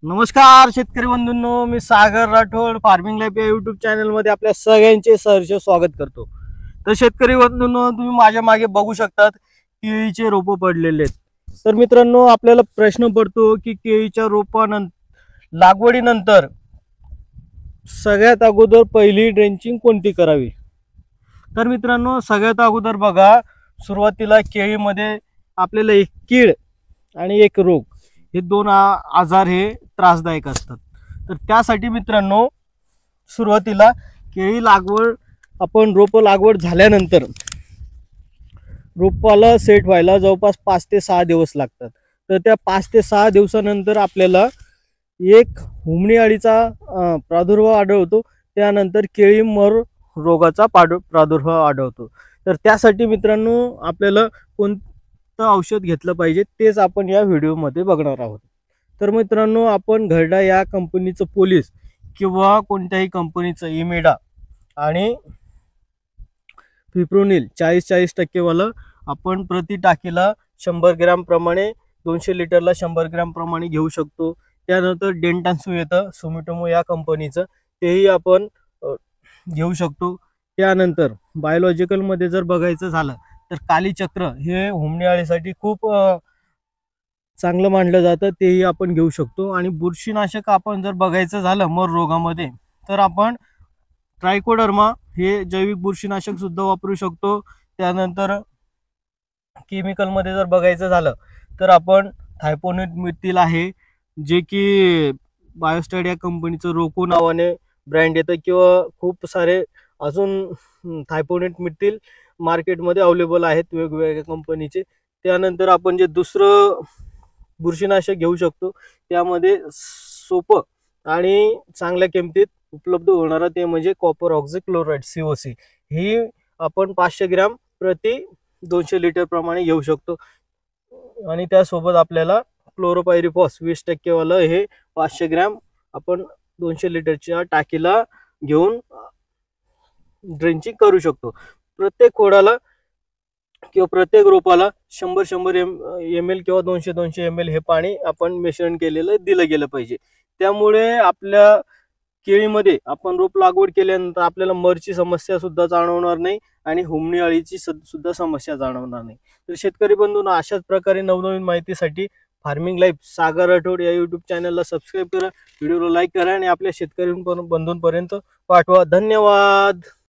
नमस्कार शेतकरी बंधूंनो, मी सागर Rathod farming life या यूट्यूब चॅनलमध्ये आपल्या सगळ्यांचे सहर्ष स्वागत करतो। तर शेतकरी बंधूंनो, तुम्ही माझ्या मागे बघू शकतात केळीचे रोप पडलेले आहेत। तर मित्रांनो, आपल्याला प्रश्न पडतो की केळीच्या लागवडीनंतर सगळ्यात अगोदर पहिली ड्रेंचिंग कोणती करावी। तर मित्रांनो, सगळ्यात अगोदर बघा, सुरुवातीला केळीमध्ये आपल्याला एक कीड आणि एक रोग हे दोन आजार हे त्रासदायक असतात। तर त्यासाठी मित्रांनो, सुरुवातीला केळी लागवड आपण रोप लागवड झाल्यानंतर रोपाला सेट व्हायला जवळपास 5 ते 6 दिवस लागतात। तर त्या 5 ते 6 दिवसानंतर आपल्याला एक हुमणी अळीचा प्रादुर्भाव आढळतो, त्यानंतर केळी मर रोगाचा प्रादुर्भाव आढळतो। तर त्यासाठी मित्रांनो, आपल्याला कोणतं औषध घेतलं पाहिजे तेच आपण या व्हिडिओमध्ये बघणार आहोत। तर मित्रांनो, आपण घरडा या कंपनीचं पोलीस किंवा कोणत्याही कंपनीचं इमेडा आणि फिप्रोनिल 40-40% वाला आपण प्रति टाकीला 100 ग्रॅम प्रमाणे 200 लिटरला 100 ग्रॅम प्रमाणे घेऊ शकतो। त्यानंतर डेंटान्सू येतं सुमिटोमो या कंपनीचं, तेही आपण घेऊ शकतो। त्यानंतर बायोलॉजिकल मध्ये जर बघायचं झालं तर काली चक्र हे हुमणी अळीसाठी खूप चांगलं मानलं जातं, तेही आपण घेऊ शकतो। आणि बुरशीनाशक आपण जर बघायचं झालं मर रोगामध्ये तर आपण ट्रायकोडर्मा हे जैविक बुरशीनाशक सुद्धा वापरू शकतो। त्यानंतर केमिकल मध्ये जर बघायचं झालं तर आपण थायपोनेट मिथिल आहे, जे की बायोस्टॅड या कंपनीचं रोको नावाने ब्रँड येतं, किंवा खूप सारे अजून थायपोनेट मिथिल मार्केटमध्ये अवेलेबल आहेत वेगवेगळ्या कंपनीचे। त्यानंतर आपण जे दुसरं बुरशीनाशक घेऊ शकतो त्यामध्ये सोपं आणि चांगल्या किमतीत उपलब्ध होणारा ते म्हणजे कॉपर ऑक्झीक्लोराइड COC, ही आपण 500 ग्रॅम प्रति 200 लिटर प्रमाणे घेऊ शकतो। आणि त्यासोबत आपल्याला क्लोरोपायरिफॉस 20% वाला हे 500 ग्रॅम आपण 200 लिटरच्या टाकीला घेऊन ड्रेंचिंग करू शकतो। प्रत्येक खोडाला किंवा प्रत्येक रोपाला 100-100 ml किंवा 200-200 ml हे पाणी आपण मिश्रण केलेलं दिलं गेलं पाहिजे। त्यामुळे आपल्या केळीमध्ये आपण रोप लागवड केल्यानंतर आपल्याला मरची समस्या सुद्धा जाणवणार नाही आणि हुमणी अळीची सुद्धा समस्या जाणवणार नाही। तर शेतकरी बंधूंनो, अशाच प्रकारे नवनवीन माहितीसाठी फार्मिंग लाईफ सागर राठोड या यूट्यूब चॅनलला सबस्क्राईब करा, व्हिडिओला लाईक करा आणि आपल्या शेतकरी बंधूंपर्यंत पाठवा। धन्यवाद।